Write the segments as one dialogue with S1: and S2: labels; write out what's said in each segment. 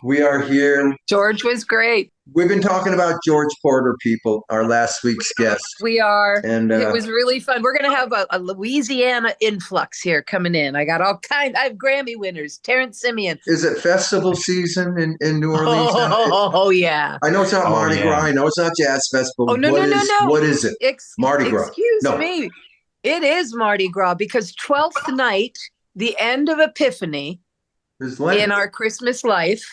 S1: We are here.
S2: George was great.
S1: We've been talking about George Porter, people, our last week's guest.
S2: We are.
S1: And
S2: It was really fun. We're going to have a Louisiana influx here coming in. I got all kinds. I have Grammy winners, Terrence Simeon.
S1: Is it festival season in New Orleans now?
S2: Oh, yeah.
S1: I know it's not Mardi Gras. I know it's not Jazz Festival.
S2: Oh, no, no, no, no.
S1: What is it? Mardi Gras.
S2: Excuse
S1: No.
S2: me. It is Mardi Gras because 12th night, the end of Epiphany in our Christmas life,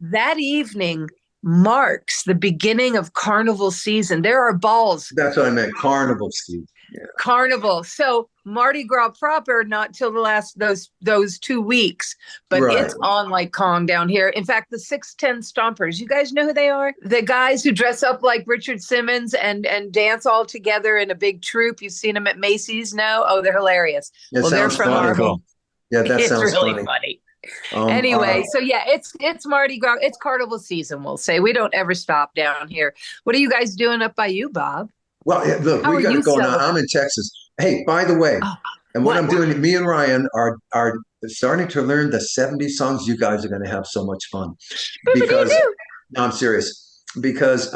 S2: that evening marks the beginning of carnival season. There are balls.
S1: That's what I meant, carnival season. Yeah.
S2: Carnival. So Mardi Gras proper, not till the last those 2 weeks, but it's on like Kong down here. In fact, the 610 Stompers, you guys know who they are? The guys who dress up like Richard Simmons and dance all together in a big troupe. You've seen them at Macy's? No? Oh, they're hilarious.
S1: Well, they're from Marvel. Yeah, that sounds
S2: really funny. Anyway, so yeah, it's Mardi Gras. It's carnival season, we'll say. We don't ever stop down here. What are you guys doing up by you, Bob?
S1: Well, look, we got it going on. I'm in Texas. Hey, by the way, what I'm doing, me and Ryan are starting to learn the 70 songs. You guys are going to have so much fun. Because, no, I'm serious. Because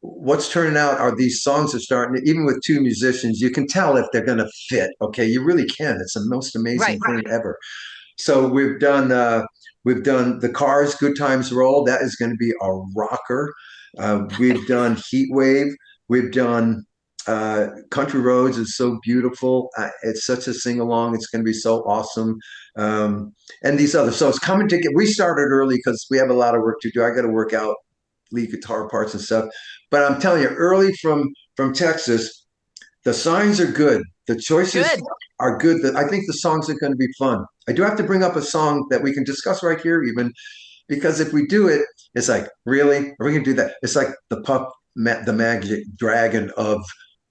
S1: what's turning out are these songs are starting, even with two musicians, you can tell if they're going to fit. Okay, you really can. It's the most amazing thing ever. So we've done the Cars, Good Times Roll. That is going to be a rocker. We've done Heat Wave. We've done Country Roads is so beautiful. It's such a sing along. It's going to be so awesome. And these others. So it's coming to get. We started early because we have a lot of work to do. I got to work out lead guitar parts and stuff. But I'm telling you, early from Texas, the signs are good. The choices are good. I think the songs are going to be fun. I do have to bring up a song that we can discuss right here, even because if we do it, it's like, really? Are we going to do that? It's like the magic dragon of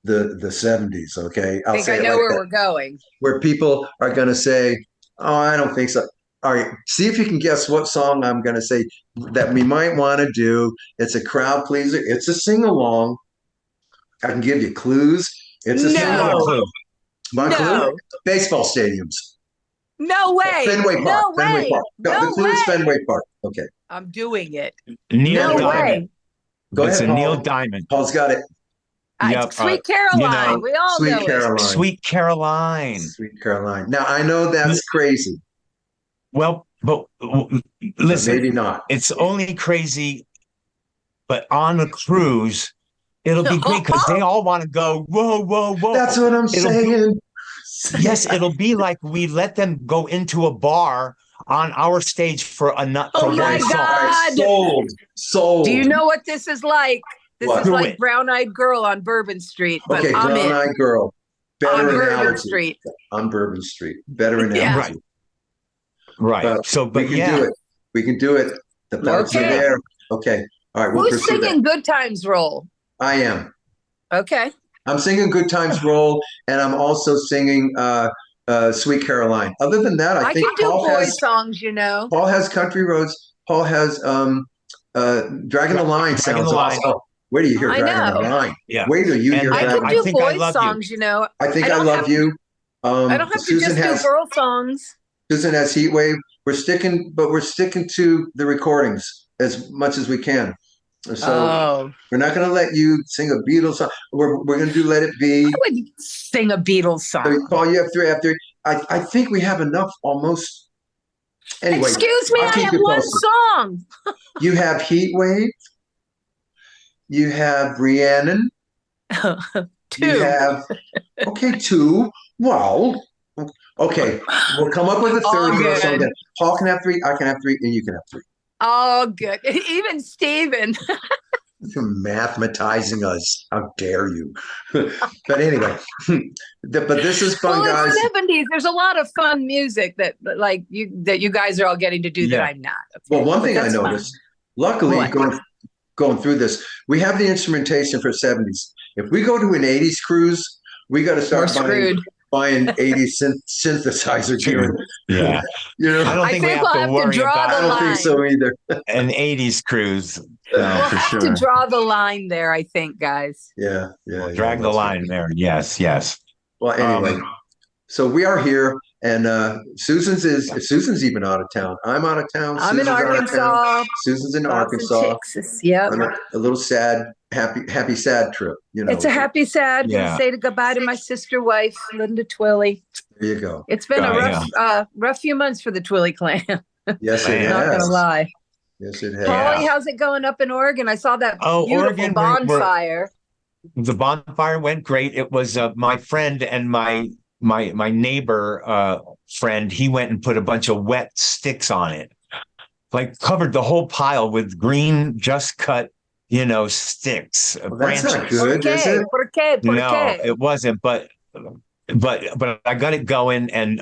S1: the 70s. Okay,
S2: I think I know where we're going.
S1: Where people are going to say, "Oh, I don't think so." All right, see if you can guess what song I'm going to say that we might want to do. It's a crowd pleaser. It's a sing along. I can give you clues. It's a sing along. Clue? Baseball stadiums.
S2: No way.
S1: Fenway Park.
S2: No
S1: Fenway
S2: way.
S1: Park. No, the clue is Fenway Park. Okay.
S2: I'm doing it.
S3: Neil Diamond.
S1: Go ahead, Paul.
S3: Neil Diamond.
S1: Paul's got it.
S2: Yep. Sweet Caroline. We all know it.
S3: Sweet Caroline.
S1: Sweet Caroline. Now, I know that's crazy.
S3: Well, but listen.
S1: Maybe not.
S3: It's only crazy, but on a cruise, it'll be great because they all want to go, whoa, whoa, whoa.
S1: That's what I'm saying.
S3: Yes, it'll be like we let them go into a bar on our stage for a nut.
S2: Oh my God!
S1: Sold.
S2: Do you know what this is like? This is like Brown Eyed Girl on Bourbon Street. But
S1: okay, Brown Eyed Girl.
S2: Better on Bourbon Street.
S1: On Bourbon Street. Better analogy.
S3: Right. But
S1: we can do it. We can do it. The parts are there. Okay. All right.
S2: Who's singing Good Times Roll?
S1: I am.
S2: Okay.
S1: I'm singing Good Times Roll, and I'm also singing Sweet Caroline. Other than that, I think
S2: can do
S1: Paul has
S2: songs, you know.
S1: Paul has Country Roads. Paul has Dragging the Line. Sounds awesome. Oh, where do you hear Dragging the Line?
S3: Yeah.
S1: Wait till you hear
S2: Dragging the Line. I can do boy songs, you know.
S1: I think I Love You.
S2: I don't have to just do girl songs.
S1: Susan has Heat Wave. We're sticking to the recordings as much as we can. So we're not going to let you sing a Beatles song. We're going to do Let It Be.
S2: I would sing a Beatles song.
S1: So Paul, you have three after. I think we have enough almost. Anyway,
S2: excuse me, I have one song.
S1: You have Heat Wave. You have Rhiannon.
S2: Two.
S1: You have two. Well, okay. We'll come up with a third song. Then Paul can have three. I can have three, and you can have three.
S2: Oh, good. Even Steven.
S1: You're mathematizing us. How dare you? But anyway, but this is fun, guys.
S2: In the 70s, there's a lot of fun music that you guys are all getting to do that I'm not. Okay.
S1: Well, one thing I noticed, luckily, going through this, we have the instrumentation for 70s. If we go to an 80s cruise, we got to start buying 80s synthesizer gear.
S3: Yeah.
S1: You know,
S3: I don't think we have to worry about it.
S1: I don't think so either.
S3: An 80s cruise.
S2: We'll have to draw the line there, I think, guys.
S1: Yeah.
S3: Drag the line there. Yes.
S1: Well, anyway, so we are here. And Susan's even out of town. I'm out of town.
S2: I'm in
S1: Susan's out of town.
S2: Arkansas.
S1: Susan's in
S2: Bob's in
S1: Arkansas
S2: Texas. Yep.
S1: on a little sad, happy, sad trip.
S2: It's a happy, sad.
S3: Yeah.
S2: Gonna say goodbye to my sister wife, Linda Twilley.
S1: There you go.
S2: It's been a rough few months for the Twilley clan.
S1: Yes, it has.
S2: Not gonna lie.
S1: Yes, it has.
S2: Polly, how's it going up in Oregon? I saw that beautiful
S3: Oregon,
S2: bonfire.
S3: The bonfire went great. It was my friend and my neighbor friend. He went and put a bunch of wet sticks on it, like covered the whole pile with green, just cut, sticks.
S1: Well, that's not good, is it?
S3: No, it wasn't. But I got it going and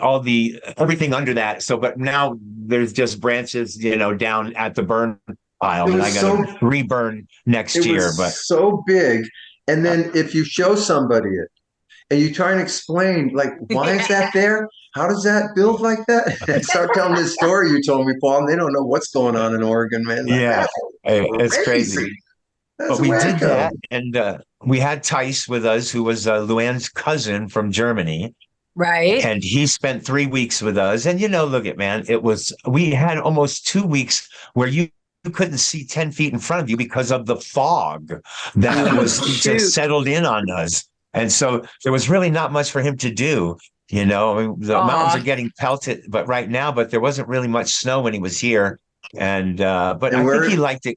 S3: everything under that. So, but now there's just branches, down at the burn pile, and I got to reburn next year. But
S1: so big. And then if you show somebody it and you try and explain, like, why is that there? How does that build like that? And start telling this story you told me, Paul, and they don't know what's going on in Oregon, man. Like,
S3: it's crazy. But we did that, and we had Tice with us, who was Luann's cousin from Germany.
S2: Right.
S3: And he spent 3 weeks with us. And, look at, man, we had almost 2 weeks where you couldn't see 10 feet in front of you because of the fog that was just settled in on us. And so there was really not much for him to do. The mountains are getting pelted, but there wasn't really much snow when he was here. But I think he liked it.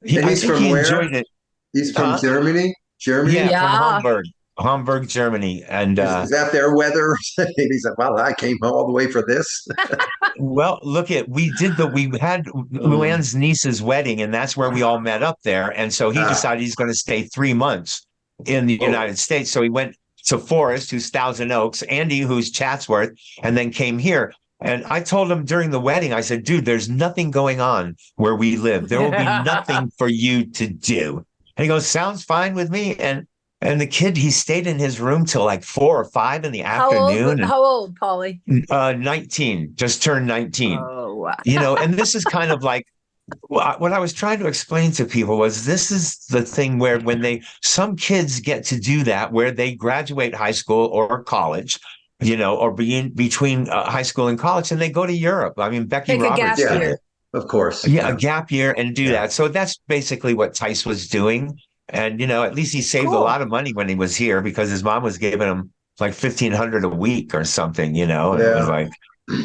S3: I think he enjoyed it.
S1: He's from Germany?
S3: Yeah, from Hamburg, Germany. And
S1: is that their weather? He's like, well, I came all the way for this.
S3: Well, we had Luann's niece's wedding, and that's where we all met up there. And so he decided he's going to stay 3 months in the United States. So he went to Forest, who's Thousand Oaks, Andy, who's Chatsworth, and then came here. And I told him during the wedding, I said, dude, there's nothing going on where we live. There will be nothing for you to do. And he goes, sounds fine with me. And the kid, he stayed in his room till like 4 or 5 in the afternoon.
S2: How old, Polly?
S3: 19, just turned 19.
S2: Oh, wow.
S3: And this is kind of like, what I was trying to explain to people was this is the thing where some kids get to do that, where they graduate high school or college, or between high school and college, and they go to Europe. I mean, Becky Roberts did it.
S1: Of course.
S3: Yeah, a gap year and do that. So that's basically what Tice was doing. And, at least he saved a lot of money when he was here because his mom was giving him like $1,500 a week or something, It was like,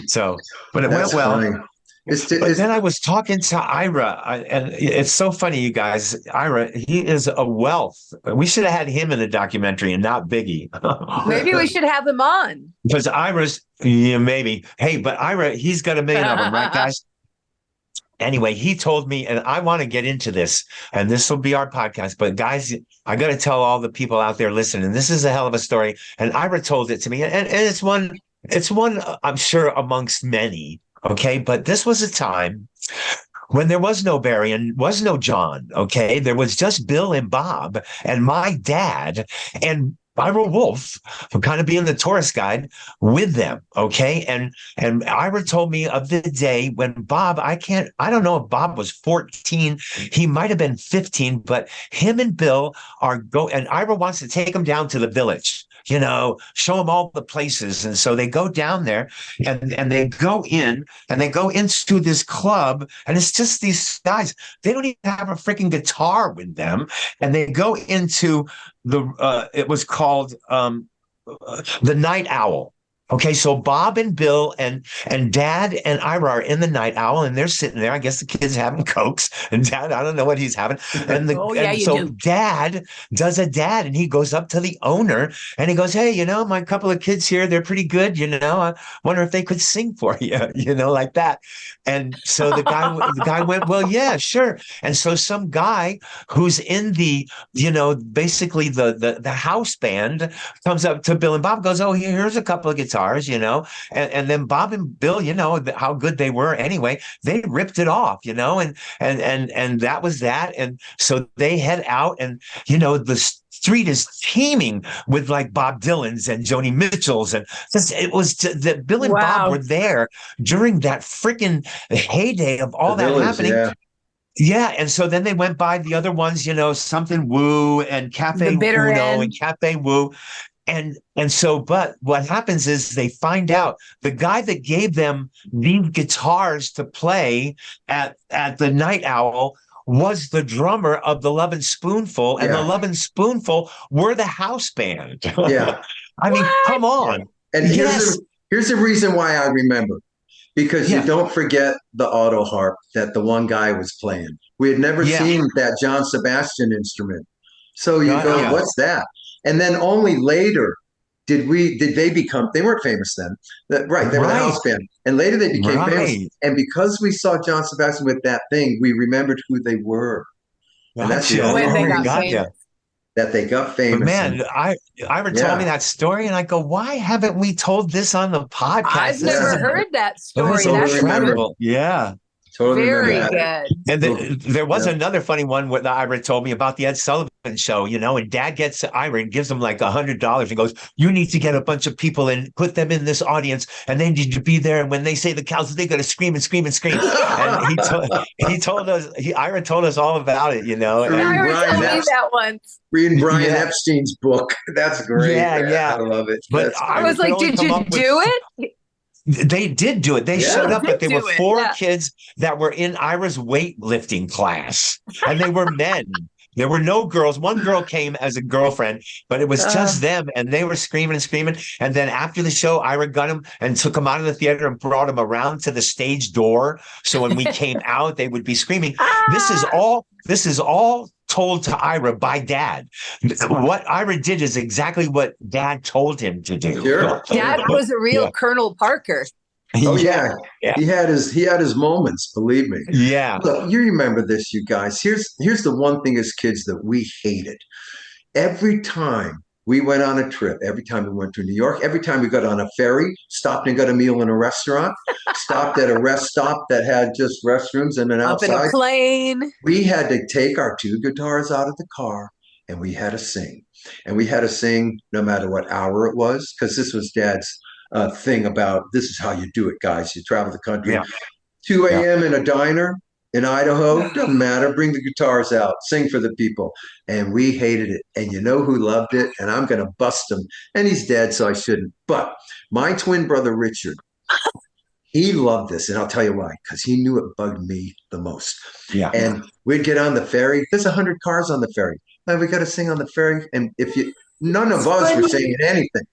S3: so, but it went well.
S1: Funny.
S3: But then I was talking to Ira, and it's so funny, you guys. Ira, he is a wealth. We should have had him in the documentary and not Biggie.
S2: Maybe we should have him on.
S3: Because Ira's, maybe. Hey, but Ira, he's got 1 million of them, right, guys? Anyway, he told me, and I want to get into this, and this will be our podcast. But guys, I got to tell all the people out there listening, this is a hell of a story. And Ira told it to me, and it's one, I'm sure, amongst many. Okay, but this was a time when there was no Barry and was no John. Okay, there was just Bill and Bob and my dad and Ira Wolf, kind of being the tourist guide with them. Okay, and Ira told me of the day when Bob, I don't know if Bob was 14, he might have been 15, but him and Bill and Ira wants to take him down to the village. Show them all the places. And so they go down there and they go into this club, and it's just these guys. They don't even have a freaking guitar with them. And they go into it was called the Night Owl. Okay, so Bob and Bill and Dad and Ira are in the Night Owl, and they're sitting there. I guess the kid's having Cokes, and Dad, I don't know what he's having. And so Dad does a dad, and he goes up to the owner, and he goes, hey, my couple of kids here, they're pretty good, I wonder if they could sing for you, like that. And so the guy went, well, yeah, sure. And so some guy who's in the, basically the house band comes up to Bill and Bob, goes, oh, here's a couple of guitars. And then Bob and Bill, how good they were anyway, they ripped it off, and that was that. And so they head out, and the street is teeming with like Bob Dylan's and Joni Mitchell's, and it was that Bill and Bob were there during that freaking heyday of all that happening. Yeah, and so then they went by the other ones, something Woo and Cafe Uno and Cafe Woo. And so, but what happens is they find out the guy that gave them these guitars to play at the Night Owl was the drummer of the Love and Spoonful, and the Love and Spoonful were the house band.
S1: Yeah.
S3: I mean, come on.
S1: And here's the reason why I remember. Because you don't forget the auto harp that the one guy was playing. We had never seen that John Sebastian instrument. So you go, what's that? And then only later did they become, they weren't famous then. They were a house band. And later they became famous. And because we saw John Sebastian with that thing, we remembered who they were. And that's the only reason that they got famous.
S3: But man, Ira told me that story, and I go, why haven't we told this on the podcast?
S2: I've never heard that story.
S3: That's incredible. Yeah.
S1: Totally
S2: very good.
S3: And there was another funny one where Ira told me about the Ed Sullivan show, and Dad gets Ira and gives him like $100 and goes, you need to get a bunch of people and put them in this audience, and they need to be there. And when they say the Cowsills, they got to scream and scream and scream. And Ira told us all about it,
S2: Ira told me that once.
S1: Reading Brian Epstein's book. That's great.
S3: Yeah.
S1: I love it.
S2: But I was like, did you do it?
S3: They did do it. They showed up, but they were four kids that were in Ira's weightlifting class, and they were men. There were no girls. One girl came as a girlfriend, but it was just them, and they were screaming and screaming. And then after the show, Ira got him and took him out of the theater and brought him around to the stage door. So when we came out, they would be screaming. This is all told to Ira by Dad. What Ira did is exactly what Dad told him to do.
S1: Sure.
S2: Dad was a real Colonel Parker.
S1: Oh yeah. He had his moments, believe me.
S3: Yeah.
S1: Look, you remember this, you guys. Here's the one thing as kids that we hated. Every time we went on a trip, every time we went to New York, every time we got on a ferry, stopped and got a meal in a restaurant, stopped at a rest stop that had just restrooms and an outside.
S2: Up in a plane.
S1: We had to take our two guitars out of the car and we had to sing. And we had to sing no matter what hour it was, because this was Dad's thing about this is how you do it, guys. You travel the country. 2 a.m. in a diner in Idaho, doesn't matter. Bring the guitars out, sing for the people. And we hated it. And you know who loved it? And I'm going to bust him. And he's dead, so I shouldn't. But my twin brother, Richard, he loved this. And I'll tell you why, because he knew it bugged me the most.
S3: Yeah.
S1: And we'd get on the ferry. There's 100 cars on the ferry. And we got to sing on the ferry. And none of us were singing anything.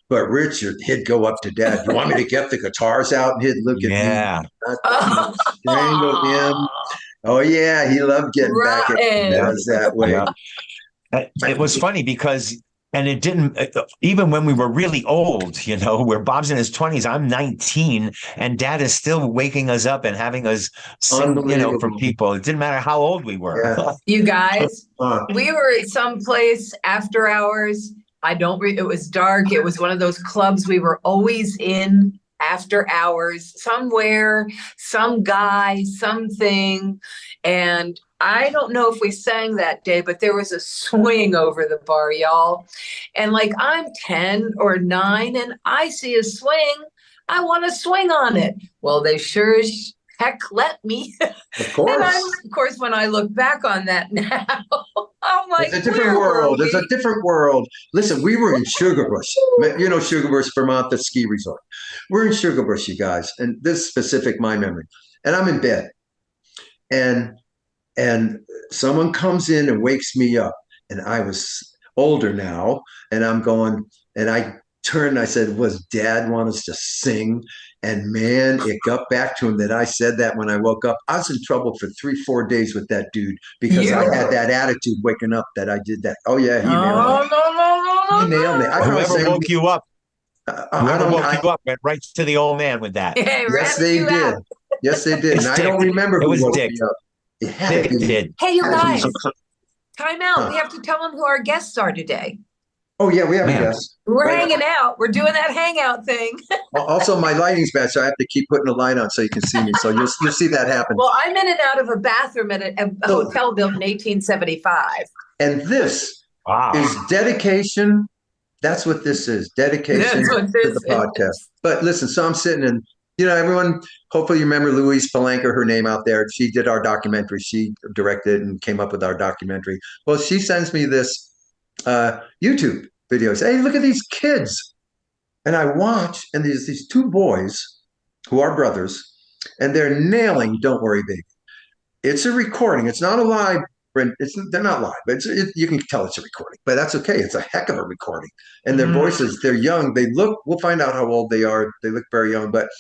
S1: But Richard, he'd go up to Dad. You want me to get the guitars out? And he'd look at me. Strangle him. Oh, yeah. He loved getting back at us that way.
S3: Yeah. It was funny because, and it didn't, even when we were really old, where Bob's in his 20s, I'm 19, and Dad is still waking us up and having us sing, for people. It didn't matter how old we were.
S1: Yeah.
S2: You guys, we were at some place after hours. It was dark. It was one of those clubs we were always in after hours, somewhere, some guy, something. And I don't know if we sang that day, but there was a swing over the bar, y'all. And like, I'm 10 or 9 and I see a swing. I want to swing on it. Well, they sure as heck let me.
S1: Of course.
S2: And of course, when I look back on that now, I'm like,
S1: it's a different world. It's a different world. Listen, we were in Sugarbush. Sugarbush, Vermont, the ski resort. We're in Sugarbush, you guys. And this is specific, my memory. And I'm in bed. And someone comes in and wakes me up. And I was older now. And I'm going, and I turned and I said, was Dad want us to sing? And man, it got back to him that I said that when I woke up. I was in trouble for 3-4 days with that dude because I had that attitude waking up that I did that. Oh yeah, he nailed me. He nailed me.
S3: Whoever woke you up, went right to the old man with that.
S1: Yes, they did. Yes, they did. And I don't remember who woke me up.
S3: It did.
S2: Hey, you guys, time out. We have to tell them who our guests are today.
S1: Oh, yeah, we have a guest.
S2: We're hanging out. We're doing that hangout thing.
S1: Also, my lighting's bad, so I have to keep putting the light on so you can see me. So you'll see that happen.
S2: Well, I'm in and out of a bathroom at a hotel built in 1875.
S1: And this is dedication. That's what this is. Dedication to the podcast. But listen, so I'm sitting in, everyone, hopefully you remember Louise Palanker, her name out there. She did our documentary. She directed and came up with our documentary. Well, she sends me this YouTube videos. Hey, look at these kids. And I watch, and there's these two boys who are brothers, and they're nailing Don't Worry Baby. It's a recording. It's not a live. They're not live, but you can tell it's a recording. But that's okay. It's a heck of a recording. And their voices, they're young. They look. We'll find out how old they are. They look very young. But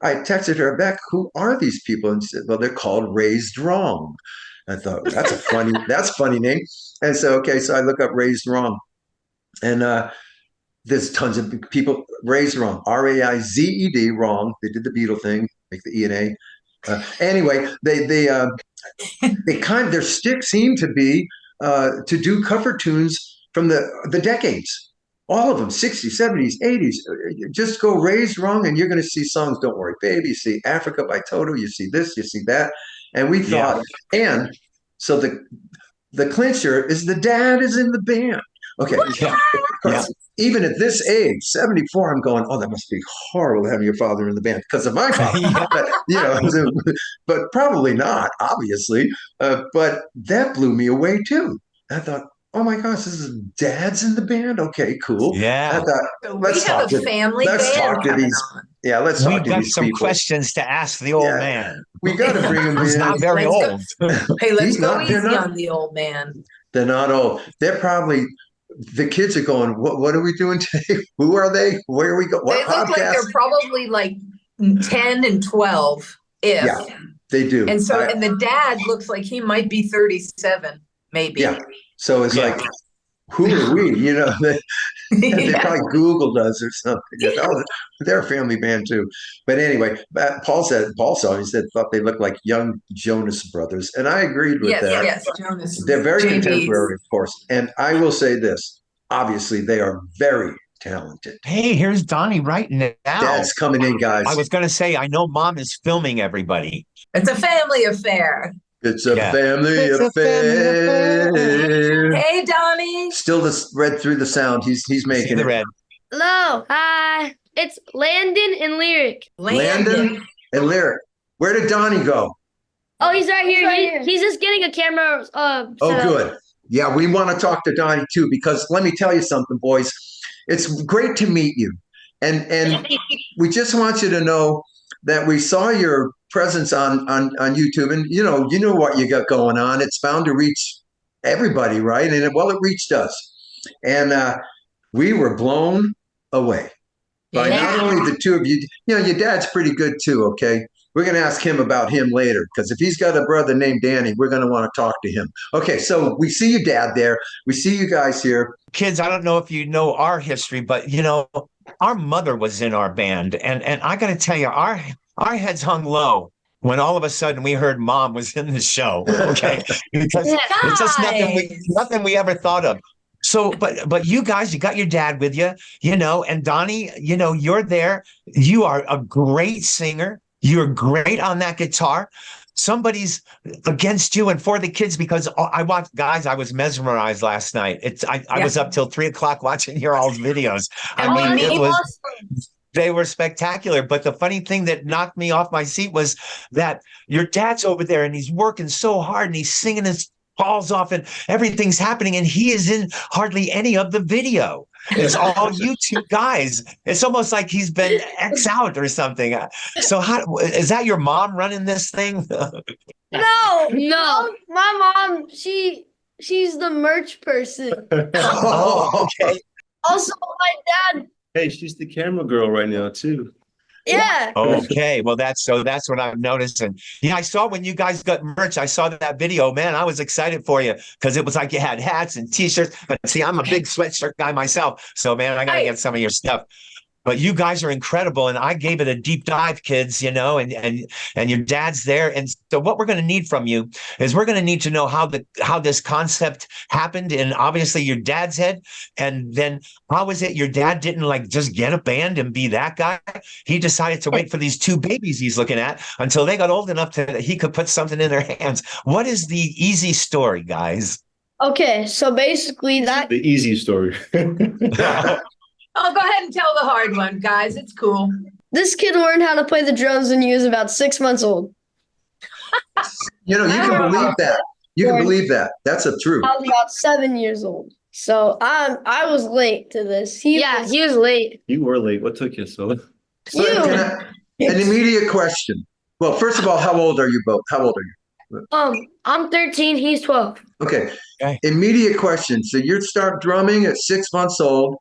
S1: I texted her back, "Who are these people?" And she said, "Well, they're called Raized Wrong." I thought that's a funny name. And so okay, so I look up Raized Wrong, and there's tons of people. Raized Wrong, Raized Wrong. They did the Beatle thing, make the E and A. Anyway, their stick seemed to be to do cover tunes from the decades, all of them, 60s, 70s, 80s. Just go Raised Wrong, and you're going to see songs. Don't Worry Baby, you see Africa by Toto, you see this, you see that. And we thought, and so the clincher is the dad is in the band. Okay. Yeah. Even at this age, 74, I'm going, oh, that must be horrible having your father in the band because of my father. But, but probably not, obviously. But that blew me away too. I thought, oh my gosh, this is dad's in the band. Okay, cool.
S3: Yeah.
S1: I thought, let's talk to these. Let's talk to these
S3: some
S1: people.
S3: Questions to ask the old man.
S1: We got to bring him in.
S3: He's not very old.
S2: Hey, let's go easy on the old man.
S1: They're not old. They're probably. The kids are going, what are we doing today? Who are they? Where are we going?
S2: They look like they're probably like 10 and 12.
S1: Yeah, they do.
S2: And so, and the dad looks like he might be 37, maybe.
S1: Yeah. So it's like, who are we? They probably Googled us or something. Oh, they're a family band too. But anyway, Paul saw, he said, thought they looked like young Jonas Brothers. And I agreed with that.
S2: Yes, Jonas.
S1: They're very contemporary, of course. And I will say this, obviously they are very talented.
S3: Hey, here's Donnie right now.
S1: Dad's coming in, guys.
S3: I was going to say, I know Mom is filming everybody.
S2: It's a family affair.
S1: It's a family affair.
S2: Hey, Donnie.
S1: Still read through the sound. He's making
S3: the red.
S4: Hello. Hi. It's Landon and Lyric.
S1: Landon and Lyric. Where did Donnie go?
S4: Oh, he's right here. He's just getting a camera.
S1: Good. Yeah, we want to talk to Donnie too, because let me tell you something, boys. It's great to meet you. And we just want you to know that we saw your presence on YouTube, and you know what you got going on. It's bound to reach everybody, right? And it reached us, and we were blown away by not only the two of you. Your dad's pretty good too. Okay, we're going to ask him about him later, because if he's got a brother named Danny, we're going to want to talk to him. Okay, so we see your dad there. We see you guys here.
S3: Kids, I don't know if you know our history, but our mother was in our band, and I got to tell you, our heads hung low when all of a sudden we heard Mom was in the show. Okay, because it's just nothing we ever thought of. So, but you guys, you got your dad with you, and Donnie, you're there. You are a great singer. You're great on that guitar. Somebody's against you and for the kids, because I was mesmerized last night. I was up till 3:00 watching your all's videos. They were spectacular. But the funny thing that knocked me off my seat was that your dad's over there and he's working so hard and he's singing his balls off and everything's happening, and he is in hardly any of the video. It's all you two guys. It's almost like he's been X out or something. So is that your mom running this thing?
S4: No. My mom, she's the merch person.
S3: Oh, okay.
S4: Also, my dad.
S5: Hey, she's the camera girl right now too.
S4: Yeah.
S3: Okay. Well, that's what I'm noticing. Yeah, I saw when you guys got merch. I saw that video. Man, I was excited for you because it was like you had hats and T-shirts. But see, I'm a big sweatshirt guy myself, so man, I gotta get some of your stuff. But you guys are incredible, and I gave it a deep dive, kids, and your dad's there. And so what we're going to need from you is we're going to need to know how this concept happened in obviously your dad's head. And then how is it your dad didn't just get a band and be that guy? He decided to wait for these two babies he's looking at until they got old enough that he could put something in their hands. What is the easy story, guys?
S4: Okay, so basically
S5: the easy story.
S2: Oh, go ahead and tell the hard one, guys. It's cool.
S4: This kid learned how to play the drums when he was about 6 months old.
S1: You can believe that. You can believe that. That's a truth.
S4: I was about 7 years old.
S6: So I was late to this. He was late.
S5: You were late. What took you so?
S1: So an immediate question. Well, first of all, how old are you both? How old are you?
S6: I'm 13. He's 12.
S1: Okay. Immediate question. So you start drumming at 6 months old.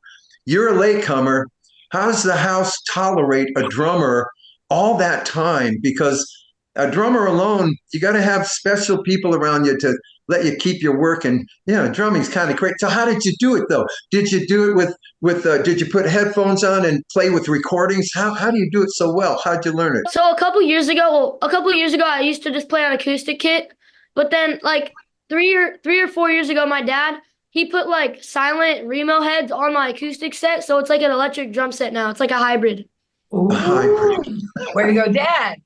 S1: You're a latecomer. How does the house tolerate a drummer all that time? Because a drummer alone, you got to have special people around you to let you keep your work. And drumming's kind of great. So how did you do it though? Did you do it with did you put headphones on and play with recordings? How do you do it so well? How'd you learn it?
S6: So a couple years ago, I used to just play on acoustic kit, but then like 3 or 4 years ago, my dad, he put like silent Remo heads on my acoustic set, so it's like an electric drum set now. It's like a hybrid.
S2: Ooh.
S1: A hybrid.
S2: Way to go, Dad.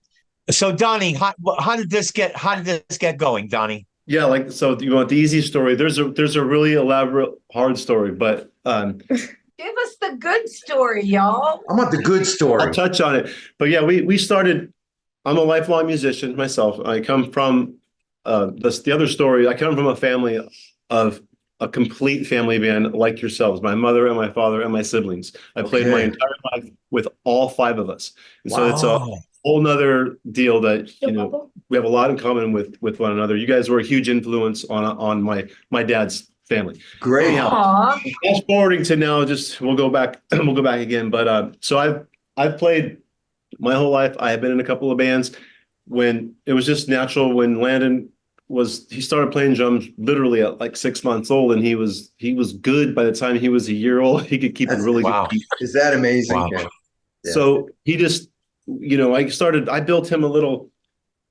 S3: So Donnie, how did this get going, Donnie?
S5: Yeah, like so. You want the easy story? There's a really elaborate hard story, but
S2: give us the good story, y'all.
S1: I want the good story.
S5: I'll touch on it. But yeah, we started. I'm a lifelong musician myself. I come from the other story. I come from a family of a complete family band like yourselves. My mother and my father and my siblings. I played my entire life with all 5 of us, and so it's a whole nother deal that we have a lot in common with one another. You guys were a huge influence on my dad's family.
S1: Great.
S5: Anyhow, fast forwarding to now, we'll go back again. But so I've played my whole life. I have been in a couple of bands. When it was just natural, when Landon he started playing drums literally at like 6 months old, and he was good by the time he was a year old. He could keep it really good.
S1: Is that amazing?
S3: Wow.
S1: Yeah.
S5: So he just, I built him a little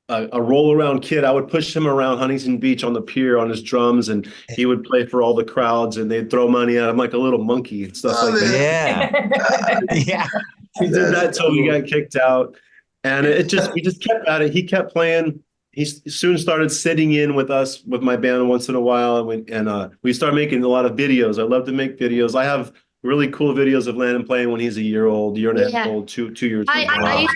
S5: a roll around kit. I would push him around Huntington Beach on the pier on his drums, and he would play for all the crowds, and they'd throw money at him like a little monkey and stuff like that.
S3: Yeah.
S5: He did that till he got kicked out, and we just kept at it. He kept playing. He soon started sitting in with us, with my band once in a while, and we started making a lot of videos. I love to make videos. I have really cool videos of Landon playing when he's a year old, year and a half old, 2 years old.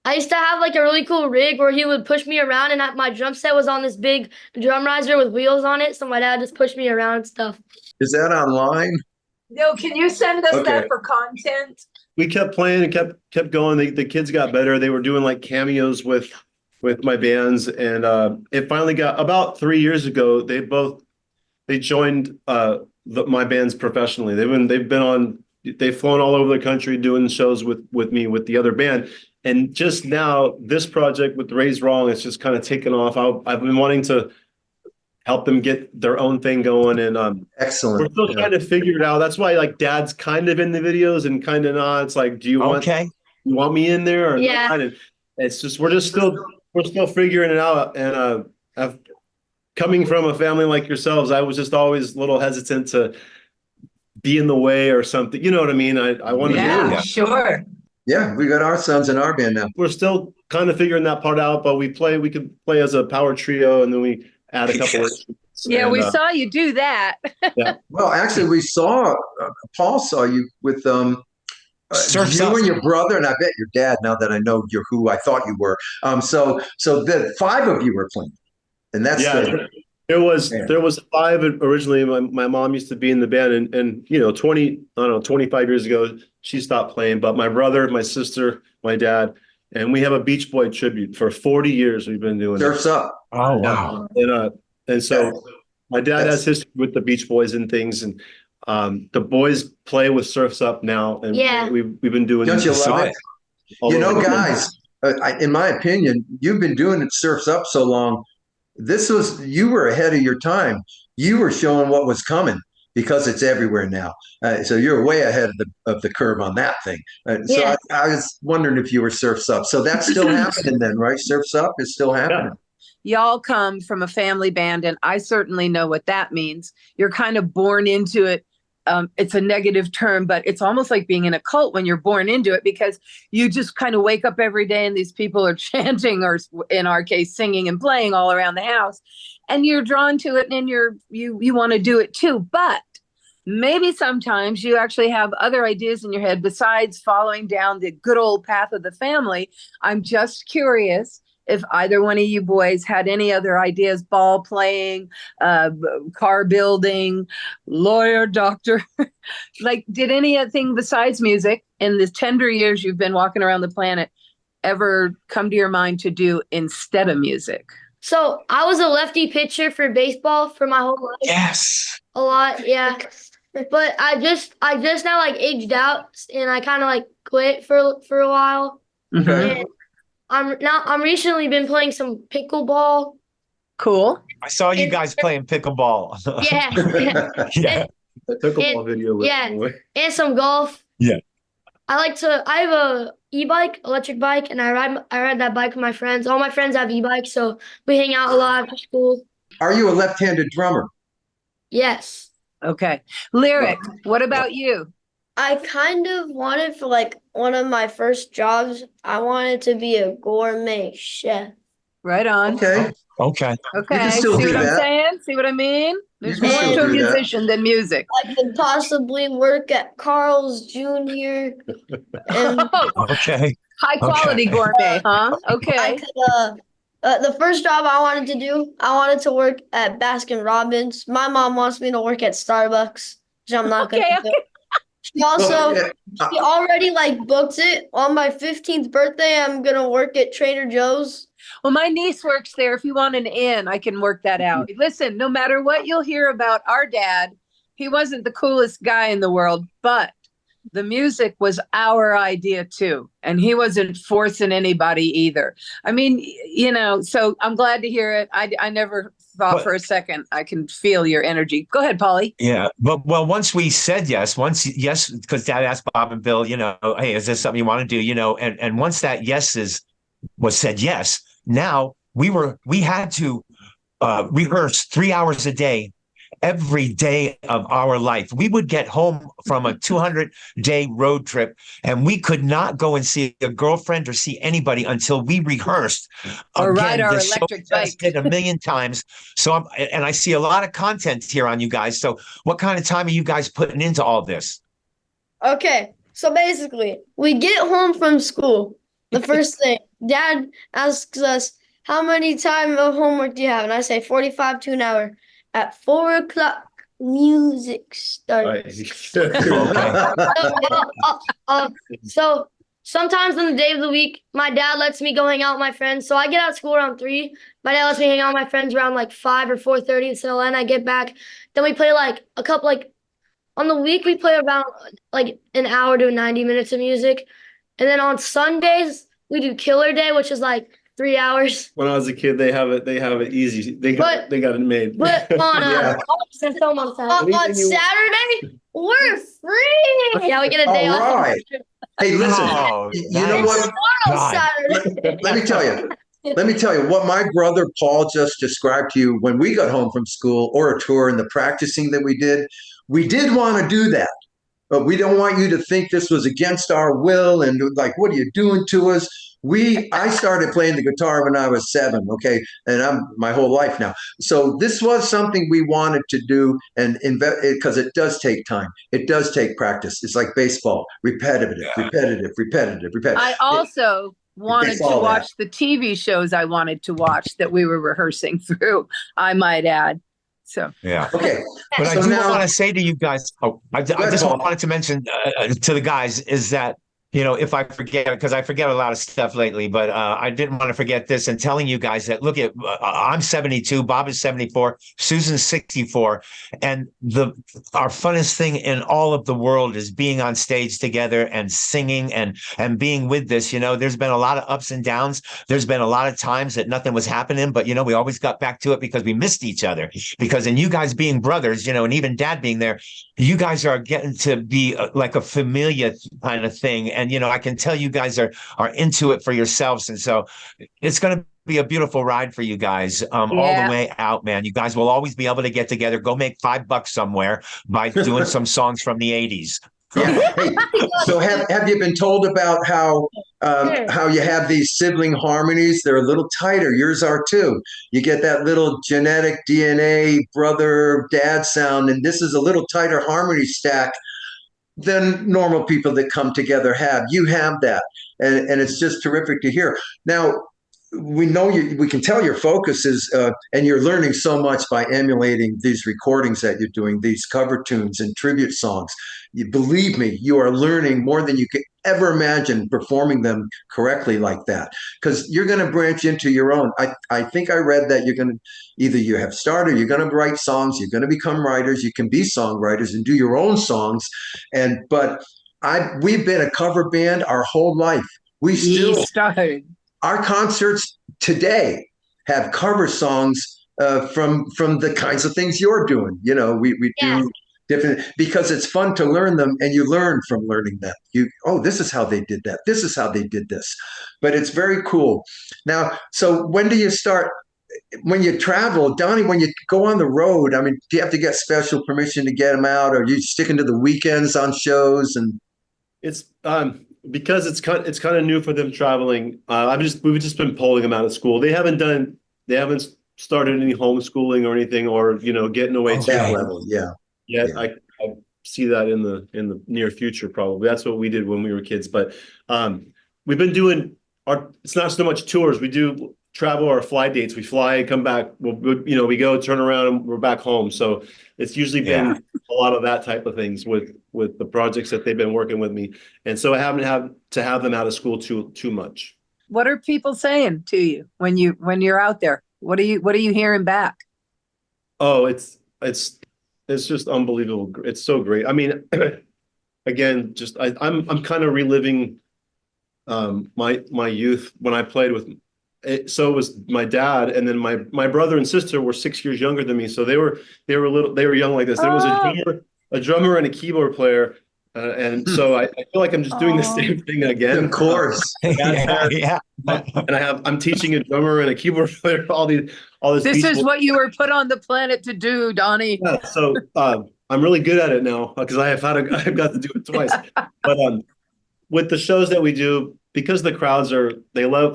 S6: I used to have like a really cool rig where he would push me around, and my drum set was on this big drum riser with wheels on it. So my dad just pushed me around and stuff.
S1: Is that online?
S2: No, can you send us that for content?
S5: We kept playing and kept going. The kids got better. They were doing like cameos with my bands, and it finally got about 3 years ago. They joined my bands professionally. They've flown all over the country doing shows with me with the other band. And just now, this project with Raized Wrong, it's just kind of taken off. I've been wanting to help them get their own thing going, and
S1: excellent.
S5: We're still trying to figure it out. That's why like Dad's kind of in the videos and kind of not. It's like, do you want me in there or not? And it's just we're still figuring it out. And coming from a family like yourselves, I was just always a little hesitant to be in the way or something. You know what I mean? I wanted to.
S2: Sure.
S1: Yeah, we got our sons in our band now.
S5: We're still kind of figuring that part out, but we could play as a power trio, and then we add a couple of
S2: we saw you do that.
S5: Yeah.
S1: Well, actually, we saw Paul saw you with you and your brother, and I bet your dad. Now that I know you're who I thought you were, so the 5 of you were playing, and that's
S5: There was 5 originally. My mom used to be in the band, and 25 years ago she stopped playing. But my brother, my sister, my dad, and we have a Beach Boy tribute for 40 years. We've been doing
S1: Surf's Up.
S3: Oh wow!
S5: And so my dad has history with the Beach Boys and things, and the boys play with Surf's Up now, and we've been doing.
S1: Don't you love it? Guys, in my opinion, you've been doing it Surf's Up so long. You were ahead of your time. You were showing what was coming because it's everywhere now. So you're way ahead of the curve on that thing. So I was wondering if you were Surf's Up. So that's still happening then, right? Surf's Up is still happening.
S2: Y'all come from a family band, and I certainly know what that means. You're kind of born into it. It's a negative term, but it's almost like being in a cult when you're born into it, because you just kind of wake up every day and these people are chanting, or in our case, singing and playing all around the house, and you're drawn to it, and you want to do it too. But maybe sometimes you actually have other ideas in your head besides following down the good old path of the family. I'm just curious if either one of you boys had any other ideas, ball playing, car building, lawyer, doctor, like did anything besides music in the tender years you've been walking around the planet ever come to your mind to do instead of music?
S6: So I was a lefty pitcher for baseball for my whole life.
S3: Yes.
S6: A lot, yeah. But I just now like aged out and I kind of like quit for a while.
S2: Mm-hmm.
S6: And I'm recently been playing some pickleball.
S2: Cool.
S3: I saw you guys playing pickleball.
S6: Yeah.
S3: Yeah.
S5: Pickleball video.
S6: And some golf.
S3: Yeah.
S6: I have a e-bike, electric bike, and I ride that bike with my friends. All my friends have e-bikes, so we hang out a lot after school.
S1: Are you a left-handed drummer?
S6: Yes.
S2: Okay. Lyric, what about you?
S7: I kind of wanted for like one of my first jobs, I wanted to be a gourmet chef.
S2: Right on.
S1: Okay.
S3: Okay.
S2: Okay.
S1: still
S2: See
S1: do
S2: what I'm
S1: that.
S2: saying? See what I mean? There's
S1: You can
S2: more
S1: still
S2: to a
S1: do that.
S2: musician than music.
S7: I could possibly work at Carl's Jr. and
S3: Okay.
S2: High quality gourmet, huh?
S7: I
S2: Okay.
S7: could the first job I wanted to do, I wanted to work at Baskin Robbins. My mom wants me to work at Starbucks, which I'm not gonna do. She also she already like booked it on my 15th birthday. I'm gonna work at Trader Joe's.
S2: Well, my niece works there. If you want an in, I can work that out. Listen, no matter what you'll hear about our dad, he wasn't the coolest guy in the world, but the music was our idea too. And he wasn't forcing anybody either. I mean, so I'm glad to hear it. I never thought for a second I can feel your energy. Go ahead, Polly.
S3: Yeah. But once we said yes, because Dad asked Bob and Bill, hey, is this something you want to do? And once that was said yes, now we had to rehearse 3 hours a day every day of our life. We would get home from a 200-day road trip and we could not go and see a girlfriend or see anybody until we rehearsed.
S2: Or ride our electric bike.
S3: Did a million times. So I see a lot of content here on you guys. So what kind of time are you guys putting into all this?
S7: Okay, so basically, we get home from school. The first thing, Dad asks us, how many time of homework do you have? And I say 45 to an hour. At 4 o'clock, music starts.
S6: So sometimes on the day of the week, my dad lets me go hang out with my friends. So I get out of school around 3. My dad lets me hang out with my friends around like 5 or 4:30. So then I get back. Then we play like a couple, like on the week, we play around like an hour to 90 minutes of music. And then on Sundays, we do Killer Day, which is like 3 hours.
S5: When I was a kid, they have it easy. They got it made.
S6: But on on Saturday, we're free. Yeah, we get a day off.
S1: All right. Hey, listen. You know what?
S6: Saturday.
S1: Let me tell you what my brother Paul just described to you when we got home from school or a tour and the practicing that we did. We did want to do that, but we don't want you to think this was against our will and like, what are you doing to us? I started playing the guitar when I was 7, okay, and I'm my whole life now. So this was something we wanted to do and invest because it does take time. It does take practice. It's like baseball, repetitive.
S2: I also wanted to watch the TV shows I wanted to watch that we were rehearsing through, I might add. So
S3: yeah.
S1: Okay.
S3: But I do want to say to you guys, I just wanted to mention to the guys is that, if I forget, because I forget a lot of stuff lately, but I didn't want to forget this and telling you guys that, look at, I'm 72, Bob is 74, Susan's 64. And our funnest thing in all of the world is being on stage together and singing and being with this. There's been a lot of ups and downs. There's been a lot of times that nothing was happening, but, we always got back to it because we missed each other. Because in you guys being brothers, and even Dad being there, you guys are getting to be like a familiar kind of thing. And, I can tell you guys are into it for yourselves. And so it's going to be a beautiful ride for you guys all the way out, man. You guys will always be able to get together, go make $5 somewhere by doing some songs from the 80s.
S1: Yeah. Hey, so have you been told about how you have these sibling harmonies? They're a little tighter. Yours are too. You get that little genetic DNA brother dad sound, and this is a little tighter harmony stack than normal people that come together have. You have that, and it's just terrific to hear. Now, we know we can tell your focus is, and you're learning so much by emulating these recordings that you're doing, these cover tunes and tribute songs. You believe me, you are learning more than you could ever imagine performing them correctly like that. Because you're going to branch into your own. I think I read that you're going to either you have started, you're going to write songs, you're going to become writers, you can be songwriters and do your own songs. But we've been a cover band our whole life. We still
S2: started.
S1: Our concerts today have cover songs from the kinds of things you're doing. We do different, because it's fun to learn them, and you learn from learning them. This is how they did that. This is how they did this. But it's very cool. Now, so when do you start? When you travel, Donnie, when you go on the road, I mean, do you have to get special permission to get them out, or are you sticking to the weekends on shows? And
S5: it's because it's kind of new for them traveling. We've just been pulling them out of school. They haven't started any homeschooling or anything, or getting away to
S1: that level. Yeah.
S5: I see that in the near future. Probably that's what we did when we were kids. But we've been doing it's not so much tours. We do travel or fly dates. We fly and come back. We go, turn around, and we're back home. So it's usually been a lot of that type of things with the projects that they've been working with me. And so I haven't had to have them out of school too much.
S2: What are people saying to you when you're out there? What are you hearing back?
S5: Oh, it's just unbelievable. It's so great. I mean, again, just I'm kind of reliving my youth when I played with. So was my dad, and then my brother and sister were 6 years younger than me, so they were young like this. There was a drummer and a keyboard player, and so I feel like I'm just doing the same thing again.
S1: Of course,
S5: yeah. And I'm teaching a drummer and a keyboard player all this.
S2: This is what you were put on the planet to do, Donnie.
S5: Yeah, so I'm really good at it now because I've got to do it twice. But with the shows that we do, because the crowds they love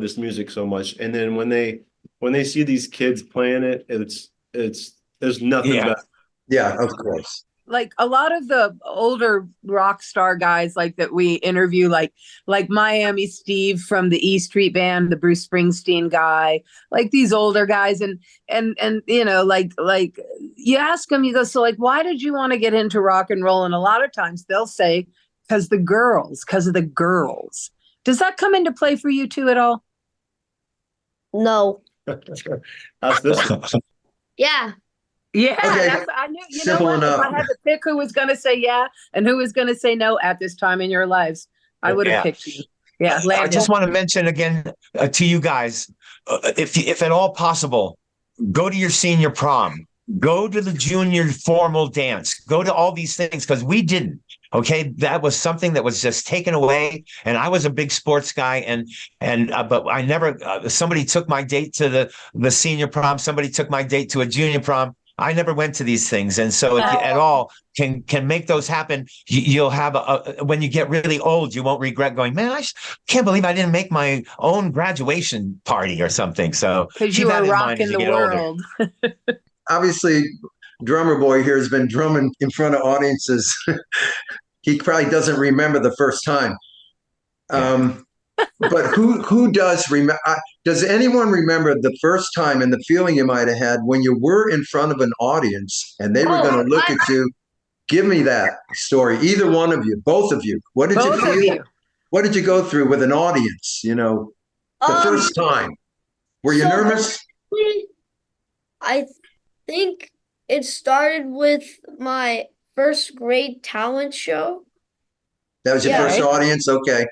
S5: this music so much, and then when they see these kids playing it, there's nothing better.
S1: Yeah, of course.
S2: Like a lot of the older rock star guys like that we interview, like Miami Steve from the E Street Band, the Bruce Springsteen guy, like these older guys, and like you ask them, you go, so like, why did you want to get into rock and roll? And a lot of times they'll say, because of the girls. Does that come into play for you too at all?
S7: No.
S5: How's this one?
S6: Yeah.
S2: Yeah,
S1: okay.
S2: I knew.
S1: Simple enough.
S2: If I had to pick who was going to say yeah and who was going to say no at this time in your lives, I would have picked you. Yeah,
S3: I just want to mention again to you guys, if at all possible, go to your senior prom, go to the junior formal dance, go to all these things, because we didn't. Okay, that was something that was just taken away, and I was a big sports guy, but I never. Somebody took my date to the senior prom. Somebody took my date to a junior prom. I never went to these things, and so if you at all can make those happen, you'll have when you get really old, you won't regret going, man, I can't believe I didn't make my own graduation party or something. So
S2: because you are rocking the world.
S1: Obviously, drummer boy here has been drumming in front of audiences. He probably doesn't remember the first time. But who does remember? Does anyone remember the first time and the feeling you might have had when you were in front of an audience and they were going to look at you? Give me that story. Either one of you, both of you. What did you feel? What did you go through with an audience? The first time. Were you nervous?
S7: I think it started with my first grade talent show.
S1: That was your first audience? Okay.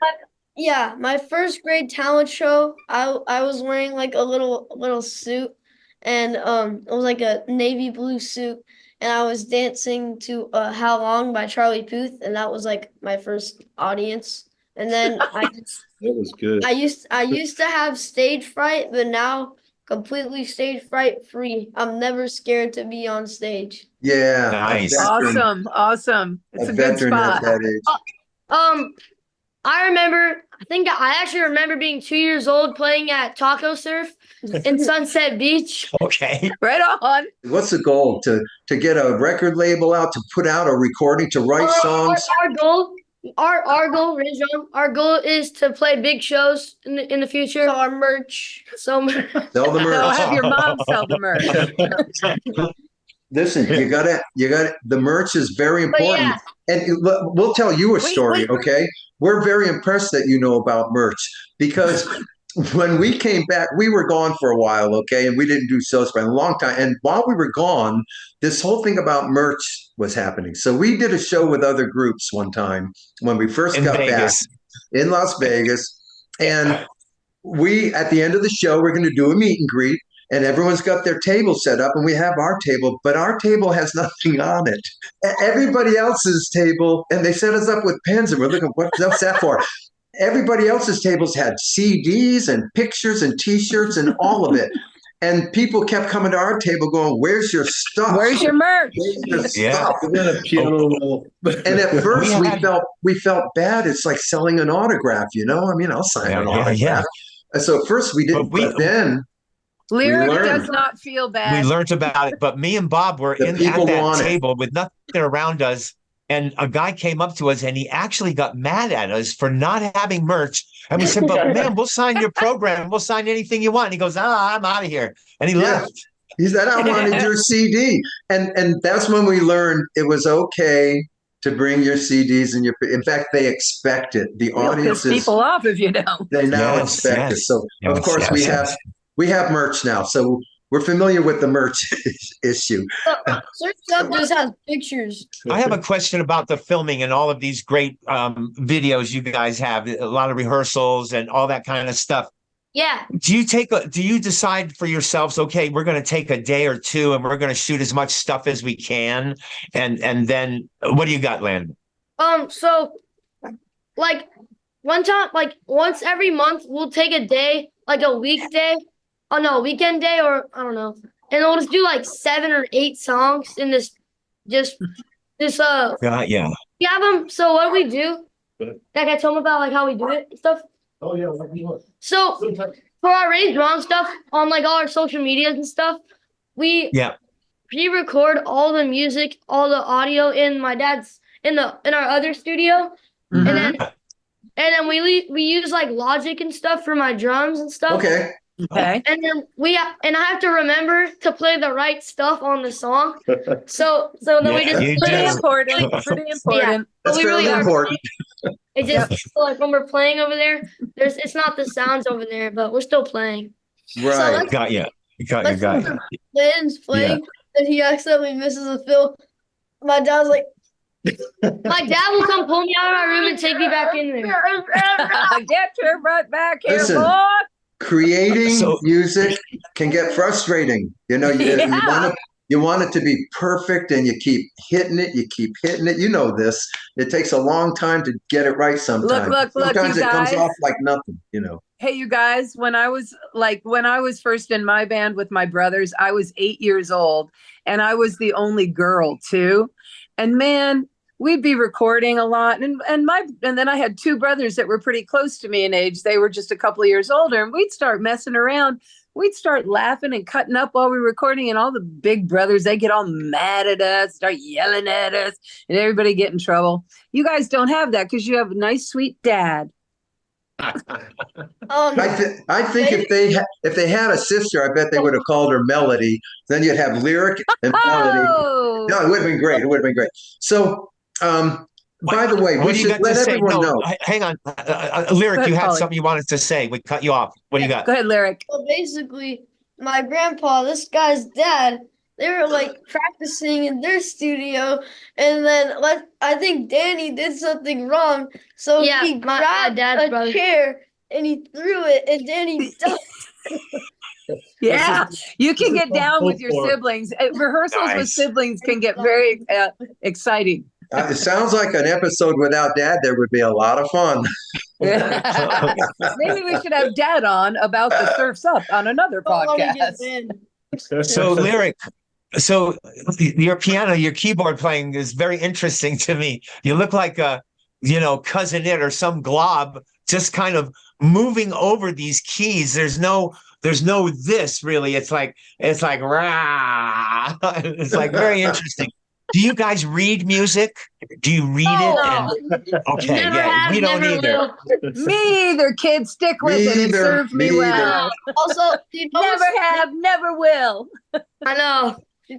S7: Yeah, my first grade talent show. I was wearing like a little suit, and it was like a navy blue suit, and I was dancing to "How Long" by Charlie Puth, and that was like my first audience. And then
S5: that was good.
S7: I used to have stage fright, but now completely stage fright free. I'm never scared to be on stage.
S1: Yeah,
S3: nice,
S2: awesome. It's a good spot.
S6: I actually remember being 2 years old playing at Taco Surf in Sunset Beach.
S3: Okay.
S2: Right on.
S1: What's the goal? To get a record label out, to put out a recording, to write songs?
S6: our goal, Raized Wrong, our goal is to play big shows in the future.
S7: So our merch.
S1: Sell the
S2: So
S1: merch.
S2: have your mom sell the merch.
S1: Listen, you gotta, the merch is very important.
S6: Yeah.
S1: And we'll tell you a story, okay? We're very impressed that you know about merch because when we came back, we were gone for a while, okay? And we didn't do shows for a long time. And while we were gone, this whole thing about merch was happening. So we did a show with other groups one time when we first got back in Las Vegas. And we, at the end of the show, we're going to do a meet and greet. And everyone's got their table set up, and we have our table, but our table has nothing on it. Everybody else's table, and they set us up with pens, and we're looking, what's that for? Everybody else's tables had CDs and pictures and T-shirts and all of it. And people kept coming to our table going, where's your stuff?
S2: Where's your merch?
S1: Where's your stuff? And at first we felt bad. It's like selling an autograph, you know? I mean, I'll sign an autograph. Yeah. And so at first we didn't, but then
S2: Lyric does not feel bad.
S3: We learned about it, but me and Bob were at that table with nothing around us. And a guy came up to us and he actually got mad at us for not having merch. And we said, but man, we'll sign your program. We'll sign anything you want. And he goes, I'm out of here. And he left.
S1: He said, I wanted your CD. And that's when we learned it was okay to bring your CDs and in fact, they expect it. The audience
S2: piss people off if you don't.
S1: They now expect it. So of course we have merch now. So we're familiar with the merch issue.
S7: Search Up just has pictures.
S3: I have a question about the filming and all of these great videos you guys have, a lot of rehearsals and all that kind of stuff.
S6: Yeah.
S3: Do you decide for yourselves, okay, we're going to take a day or two and we're going to shoot as much stuff as we can? And then what do you got, Landon?
S6: So like one time, like once every month, we'll take a day, like a weekday. Oh no, weekend day, or I don't know. And we'll just do like 7 or 8 songs in this
S3: yeah.
S6: We have them. So what we do, like I told them about like how we do it and stuff.
S5: Oh yeah, what do you want?
S6: So for our Raized Wrong stuff on like all our social medias and stuff, we pre-record all the music, all the audio in my dad's in our other studio. And then we use like Logic and stuff for my drums and stuff.
S1: Okay.
S6: And then I have to remember to play the right stuff on the song. So then we just
S2: pretty important.
S6: Yeah,
S1: that's really important.
S6: It just like when we're playing over there, it's not the sounds over there, but we're still playing.
S1: Right.
S6: So
S3: got you.
S7: Dan's playing and he accidentally misses a fill. My dad's like,
S6: my dad will come pull me out of my room and take me back in there.
S2: Get your butt back here,
S1: Listen,
S2: boy.
S1: Creating music can get frustrating. You know, you want it to be perfect and you keep hitting it. You know this. It takes a long time to get it right sometimes.
S2: Look,
S1: sometimes
S2: you
S1: it
S2: guys.
S1: comes off like nothing, you know.
S2: Hey, you guys, when I was first in my band with my brothers, I was 8 years old and I was the only girl too. And man, we'd be recording a lot. And then I had 2 brothers that were pretty close to me in age. They were just a couple of years older and we'd start messing around. We'd start laughing and cutting up while we were recording, and all the big brothers, they get all mad at us, start yelling at us, and everybody get in trouble. You guys don't have that because you have a nice, sweet dad.
S1: I think if they had a sister, I bet they would have called her Melody. Then you'd have Lyric and Melody. No, it would have been great. So, by the way, we should let everyone know.
S3: Hang on, Lyric, you had something you wanted to say. We cut you off. What do you got?
S2: Go ahead, Lyric.
S7: Well, basically, my grandpa, this guy's dad, they were like practicing in their studio, and then I think Danny did something wrong, so he grabbed a chair and he threw it, and Danny ducked.
S2: Yeah, you can get down with your siblings. Rehearsals with siblings can get very exciting.
S1: It sounds like an episode without Dad. There would be a lot of fun.
S2: Maybe we should have Dad on about the Surf's Up on another podcast.
S3: So, Lyric, so your piano, your keyboard playing is very interesting to me. You look like a, Cousin It or some glob just kind of moving over these keys. There's no this really. It's like rah. It's like very interesting. Do you guys read music? Do you read it? Okay,
S6: Never
S3: yeah,
S6: have,
S3: we don't
S6: never
S3: either.
S6: will.
S2: Me either, kids. Stick with it. It served me well.
S7: Also, do you know
S2: Never have, never will.
S6: I know.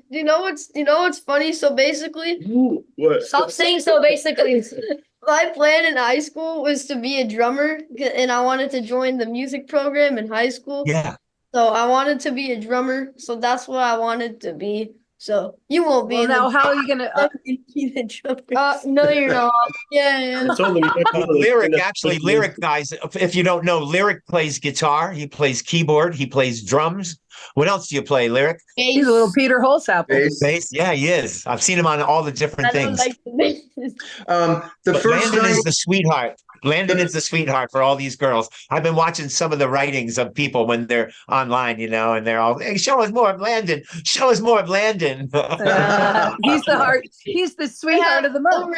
S7: you know what's funny? So basically,
S5: What?
S6: Stop saying so basically.
S7: my plan in high school was to be a drummer, and I wanted to join the music program in high school.
S3: Yeah.
S7: So I wanted to be a drummer. So that's what I wanted to be. So you won't be
S2: Well, now, how are you going to?
S7: be the drummer.
S6: No, you're not.
S7: Yeah.
S5: I told them
S3: Lyric guys, if you don't know, Lyric plays guitar, he plays keyboard, he plays drums. What else do you play, Lyric?
S2: He's a little Peter Holsapple.
S3: Bass. Yeah, he is. I've seen him on all the different things.
S7: Like the
S3: But Landon is the sweetheart. Landon is the sweetheart for all these girls. I've been watching some of the writings of people when they're online, and they're all, hey, show us more of Landon. Show us more of Landon.
S2: He's the heart. He's the sweetheart of the month.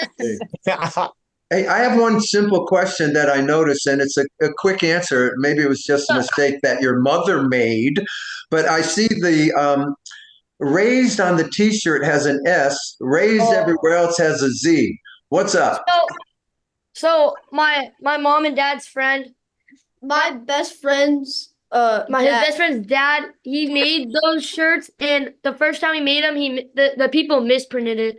S1: Hey, I have one simple question that I noticed, and it's a quick answer. Maybe it was just a mistake that your mother made, but I see the raised on the T-shirt has an S, raised everywhere else has a Z. What's up?
S6: So my mom and dad's friend,
S7: my best friend's
S6: his best friend's dad, he made those shirts, and the first time he made them, the people misprinted it.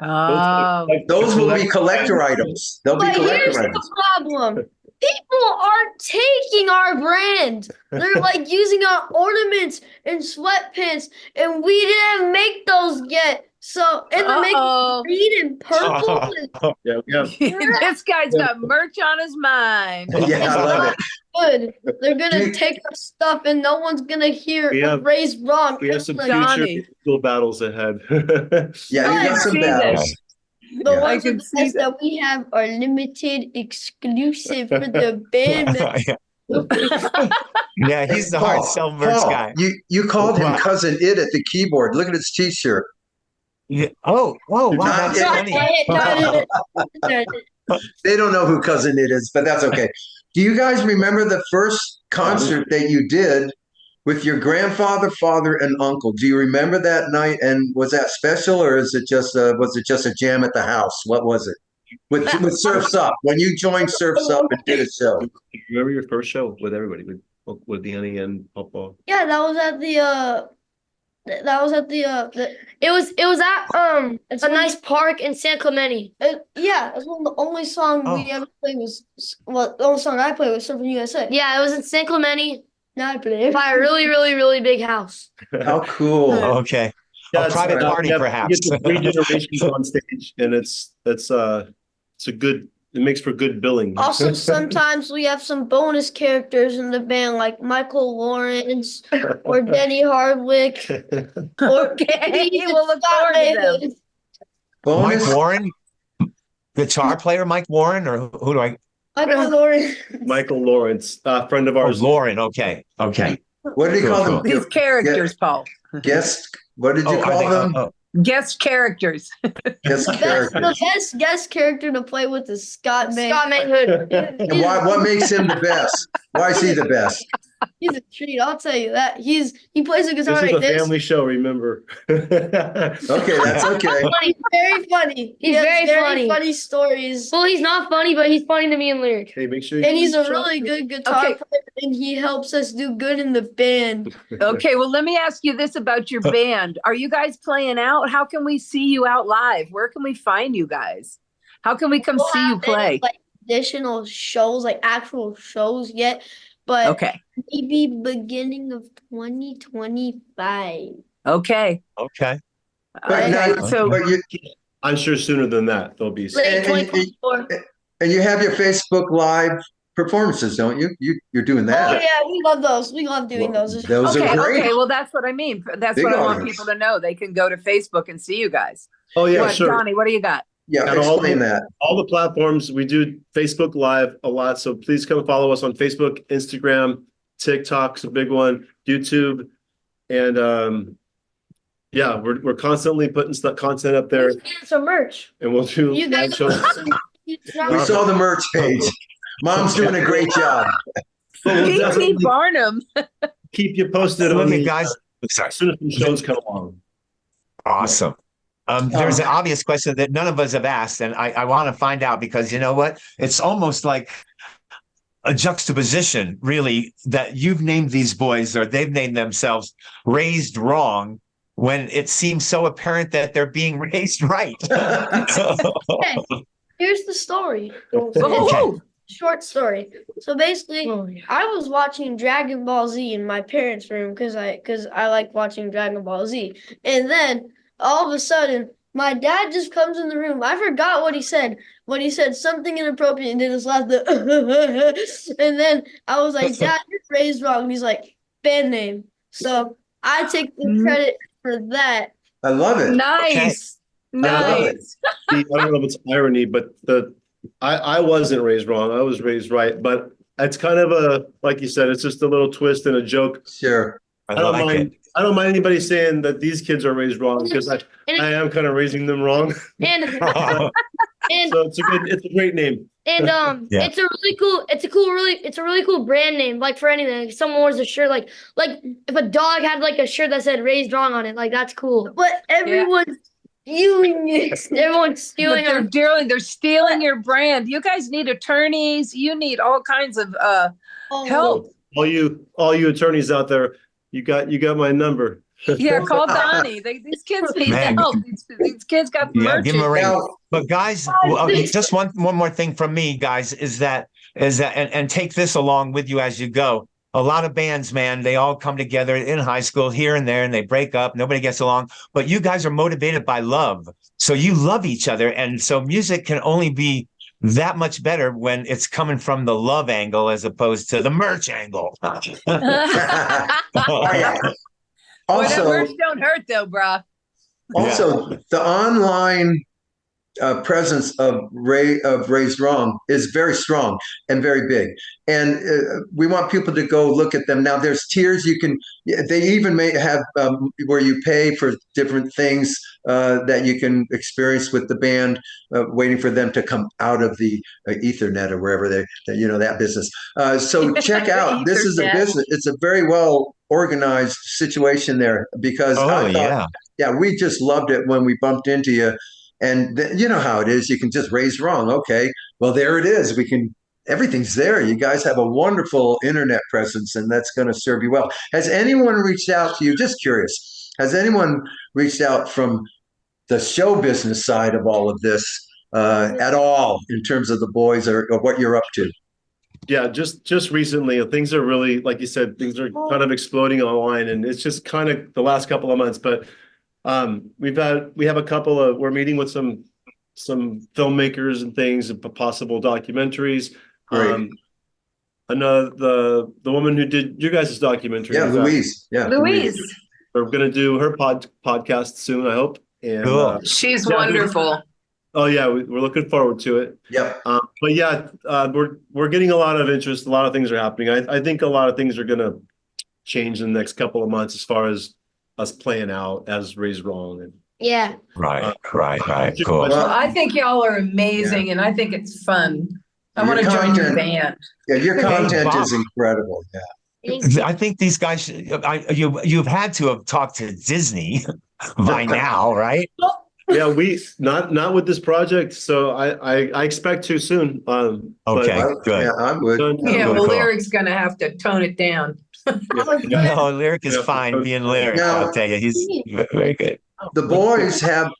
S2: Oh,
S1: Those will be collector items. They'll be collector items.
S7: The problem. People are taking our brand. They're like using our ornaments and sweatpants, and we didn't make those yet. So, and they're making green and purple.
S2: This guy's got merch on his mind.
S1: Yeah, I love it.
S7: Good. They're gonna take our stuff, and no one's gonna hear Raized Wrong.
S5: We have some future school battles ahead.
S1: Yeah, you got some battles.
S7: The ones that we have are limited, exclusive for the band.
S3: Yeah, he's the hard sell merch guy.
S1: You called him Cousin It at the keyboard. Look at his T-shirt.
S3: Yeah. Oh, wow, that's funny.
S1: They don't know who Cousin It is, but that's okay. Do you guys remember the first concert that you did with your grandfather, father, and uncle? Do you remember that night? And was that special, or was it just a jam at the house? What was it? With Surf's Up, when you joined Surf's Up and did a show.
S5: Remember your first show with everybody, with Danny and Papa?
S7: Yeah, that was at the.
S6: It was at a nice park in San Clemente.
S7: Yeah, that's one of the only songs we ever played was the only song I played was Surfing USA.
S6: Yeah, it was in San Clemente.
S7: Not played
S6: by a really, really, really big house.
S1: How cool!
S3: Okay, a private party, perhaps.
S5: You get the 3 generations on stage, and it's a good. It makes for good billing.
S7: Also, sometimes we have some bonus characters in the band, like Michael Lawrence or Denny Hardwick. We'll
S2: look forward to them.
S3: Mike Warren, guitar player Mike Warren, or who do I?
S5: Michael Lawrence, friend of ours.
S3: Oh, Lauren. Okay.
S1: What did he call them?
S2: These characters, Paul.
S1: Guest. What did you call them?
S2: Guest characters.
S7: The best guest character to play with is Scott May.
S6: Scott Mayhood.
S1: And what makes him the best? Why is he the best?
S7: He's a treat, I'll tell you that. He plays a guitar
S5: like this.
S7: This
S5: is a family show, remember?
S1: Okay, that's okay.
S7: He's very funny.
S6: He's very funny.
S7: Funny stories.
S6: Well, he's not funny, but he's funny to me in lyric.
S5: Hey, make sure.
S7: And he's a really good guitar player, and he helps us do good in the band.
S2: Okay, well, let me ask you this about your band. Are you guys playing out? How can we see you out live? Where can we find you guys? How can we come see you play?
S7: Like additional shows, like actual shows yet. But maybe beginning of 2025.
S2: Okay.
S5: I'm sure sooner than that there'll be.
S7: Late 2024.
S1: And you have your Facebook Live performances, don't you? You're doing that.
S7: Oh yeah, we love those. We love doing those.
S1: Those are great.
S2: Okay, well, that's what I mean. That's what I want people to know. They can go to Facebook and see you guys.
S5: Oh yeah, sure.
S2: Donnie, what do you got?
S1: Yeah, explain that.
S5: All the platforms, we do Facebook Live a lot, so please come follow us on Facebook, Instagram, TikTok's a big one, YouTube, and yeah, we're constantly putting content up there.
S7: Some merch,
S5: and we'll do live shows.
S1: We saw the merch page. Mom's doing a great job.
S2: P.T. Barnum.
S5: Keep you posted on
S3: the guys.
S5: As soon as the shows come along.
S3: Awesome. There's an obvious question that none of us have asked, and I want to find out, because you know what? It's almost like a juxtaposition, really, that you've named these boys, or they've named themselves, Raised Wrong, when it seems so apparent that they're being raised right.
S7: Okay, here's the story.
S3: Okay.
S7: Short story. So basically, I was watching Dragon Ball Z in my parents' room because I like watching Dragon Ball Z. And then all of a sudden, my dad just comes in the room. I forgot what he said. But he said something inappropriate and did his laugh. And then I was like, Dad, you're raised wrong. And he's like, band name. So I take the credit for that.
S1: I love it.
S2: Nice.
S1: Okay. Nice.
S5: I don't know if it's irony, but I wasn't raised wrong. I was raised right. But it's kind of like you said, it's just a little twist and a joke.
S1: Sure.
S5: I don't mind anybody saying that these kids are raised wrong, because I am kind of raising them wrong.
S6: And
S5: so it's a great name.
S6: And it's a really cool brand name, like for anything. If someone wears a shirt like if a dog had like a shirt that said "Raised Wrong" on it, like that's cool.
S7: But everyone's stealing it.
S6: Everyone's stealing.
S2: They're stealing your brand. You guys need attorneys. You need all kinds of help.
S5: All you attorneys out there, you got my number.
S2: Yeah, call Donnie. These kids need help. These kids got the merchant.
S3: Give them a ring. But guys, just one more thing from me, guys, is that and take this along with you as you go. A lot of bands, man, they all come together in high school here and there, and they break up. Nobody gets along. But you guys are motivated by love. So you love each other. And so music can only be that much better when it's coming from the love angle as opposed to the merch angle.
S2: Also, words don't hurt though, brah.
S1: Also, the online presence of Raised Wrong is very strong and very big, and we want people to go look at them. Now, there's tiers you can. They even may have where you pay for different things that you can experience with the band, waiting for them to come out of the Ethernet or wherever that business. So check out. This is a business. It's a very well organized situation there, because I thought, we just loved it when we bumped into you. And you know how it is. You can just raise wrong. Okay, well, there it is. Everything's there. You guys have a wonderful internet presence, and that's going to serve you well. Has anyone reached out to you? Just curious. Has anyone reached out from the show business side of all of this at all, in terms of the boys or what you're up to?
S5: Yeah, just recently, things are really, like you said, things are kind of exploding online, and it's just kind of the last couple of months. But we have a couple of, we're meeting with some filmmakers and things, and possible documentaries.
S1: Great.
S5: The woman who did your guys' documentary.
S1: Yeah, Louise. Yeah,
S2: Louise.
S5: We're gonna do her podcast soon, I hope. And
S3: cool.
S2: She's wonderful.
S5: Oh yeah, we're looking forward to it.
S1: Yep.
S5: But yeah, we're getting a lot of interest. A lot of things are happening. I think a lot of things are gonna change in the next couple of months as far as us playing out as Raised Wrong. And
S6: yeah.
S3: Right. Cool.
S2: Well, I think y'all are amazing, and I think it's fun. I want to join your band.
S1: Yeah, your content is incredible. Yeah.
S3: I think these guys, you've had to have talked to Disney by now, right?
S5: Yeah, we not with this project, so I expect to soon.
S3: Okay, good.
S1: Yeah, I would.
S2: Yeah, well, Lyric's gonna have to tone it down.
S3: No, Lyric is fine being Lyric. I'll tell you, he's very good.
S1: The boys have.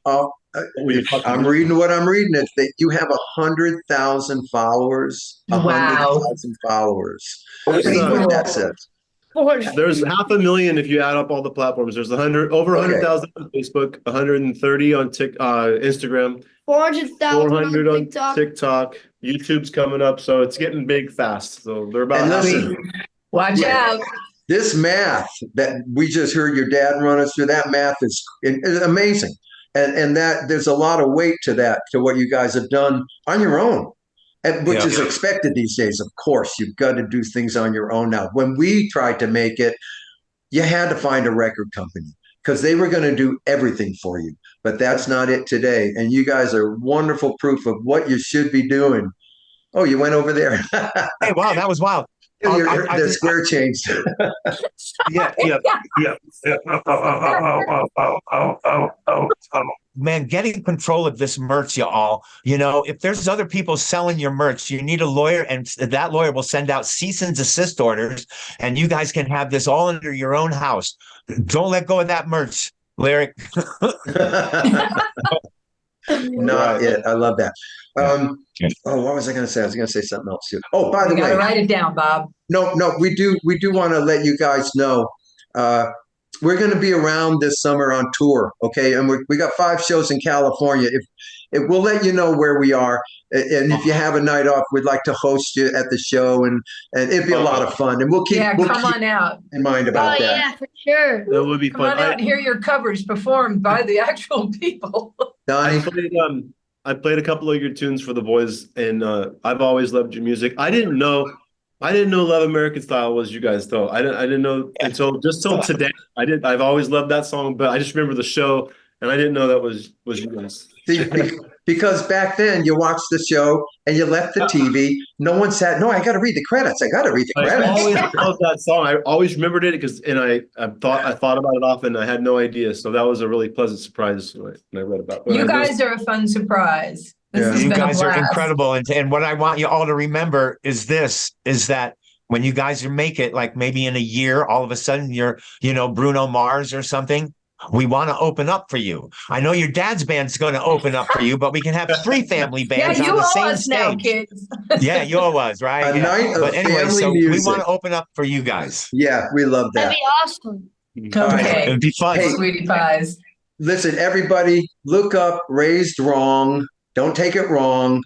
S1: I'm reading what I'm reading. It's that you have 100,000 followers. 100,000 followers. Read what that says.
S5: There's 500,000 if you add up all the platforms. There's over 100,000 on Facebook, 130 on Instagram, 400 on TikTok. YouTube's coming up, so it's getting big fast. So they're about.
S2: Watch out.
S1: This math that we just heard your dad run us through, that math is amazing. And that there's a lot of weight to that, to what you guys have done on your own, which is expected these days. Of course, you've got to do things on your own now. When we tried to make it, you had to find a record company because they were going to do everything for you. But that's not it today. And you guys are wonderful proof of what you should be doing. Oh, you went over there.
S3: Hey, wow, that was wild.
S1: The square changed.
S3: Yeah. Man, getting control of this merch, y'all. If there's other people selling your merch, you need a lawyer, and that lawyer will send out cease and desist orders, and you guys can have this all under your own house. Don't let go of that merch, Lyric.
S1: Not it. I love that. What was I going to say? I was going to say something else too. Oh, by the way,
S2: write it down, Bob.
S1: No, we do want to let you guys know. We're going to be around this summer on tour, okay? And we got 5 shows in California. If we'll let you know where we are, and if you have a night off, we'd like to host you at the show, and it'd be a lot of fun. And we'll keep
S2: on out
S1: in mind about that.
S6: Yeah, for sure.
S5: That would be
S2: come
S5: fun.
S2: on out and hear your covers performed by the actual people.
S1: Donnie,
S5: I played a couple of your tunes for the boys, and I've always loved your music. I didn't know Love American Style was you guys though. I didn't know until today. I've always loved that song, but I just remember the show, and I didn't know that was you guys.
S1: Because back then you watched the show and you left the TV. No one said, "No, I got to read the credits. I got to read the credits."
S5: I always loved that song. I always remembered it I thought about it often. I had no idea, so that was a really pleasant surprise when I read about it.
S2: You guys are a fun surprise.
S3: You guys are incredible. And what I want you all to remember is that when you guys make it, like maybe in a year, all of a sudden you're, Bruno Mars or something, we want to open up for you. I know your dad's band's going to open up for you, but we can have 3 family bands on the same stage.
S2: Now, kids.
S3: Yeah, you owe us, right?
S1: Night of family music.
S3: We want to open up for you guys.
S1: Yeah, we love that.
S6: That'd be awesome.
S2: Okay.
S3: It'd be fun.
S1: Hey,
S2: sweetie pies.
S1: Listen, everybody, look up Raized Wrong. Don't take it wrong.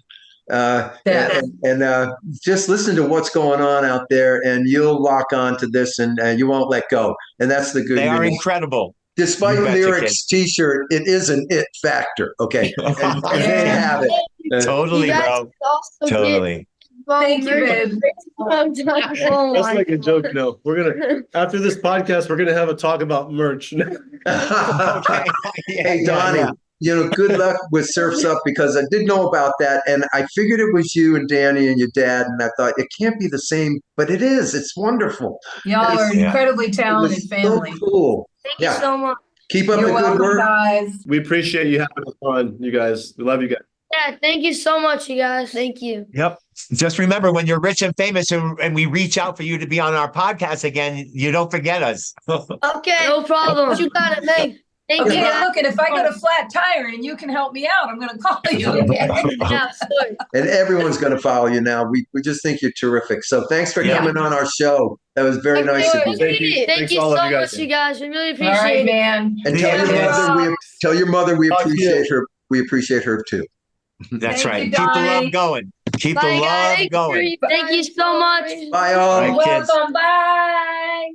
S1: And just listen to what's going on out there, and you'll lock on to this, and you won't let go. And that's the good news.
S3: They are incredible.
S1: Despite Lyric's T-shirt, it is an it factor. Okay, and they have it.
S3: Totally, bro. Totally.
S2: Thank you, babe.
S5: That's like a joke. No, after this podcast, we're gonna have a talk about merch.
S1: Okay. Hey, Donnie. Good luck with Surf's Up, because I did know about that, and I figured it was you and Danny and your dad, and I thought it can't be the same, but it is. It's wonderful.
S2: Y'all are incredibly talented family.
S1: So cool.
S6: Thank you so much.
S1: Keep up the good work,
S2: guys.
S5: We appreciate you having us on, you guys. We love you guys.
S6: Yeah, thank you so much, you guys. Thank you.
S3: Yep. Just remember, when you're rich and famous and we reach out for you to be on our podcast again, you don't forget us.
S6: Okay. No problem. You got it, man.
S2: Okay, look, and if I get a flat tire and you can help me out, I'm going to call you.
S1: And everyone's going to follow you now. We just think you're terrific. So thanks for coming on our show. That was very nice of you.
S6: Thank you so much, you guys. We really appreciate it.
S2: All right, man.
S1: And tell your mother we appreciate her. We appreciate her too.
S3: That's right. Keep the love going. Keep the love going.
S6: Thank you so much.
S1: Bye all.
S2: Welcome. Bye.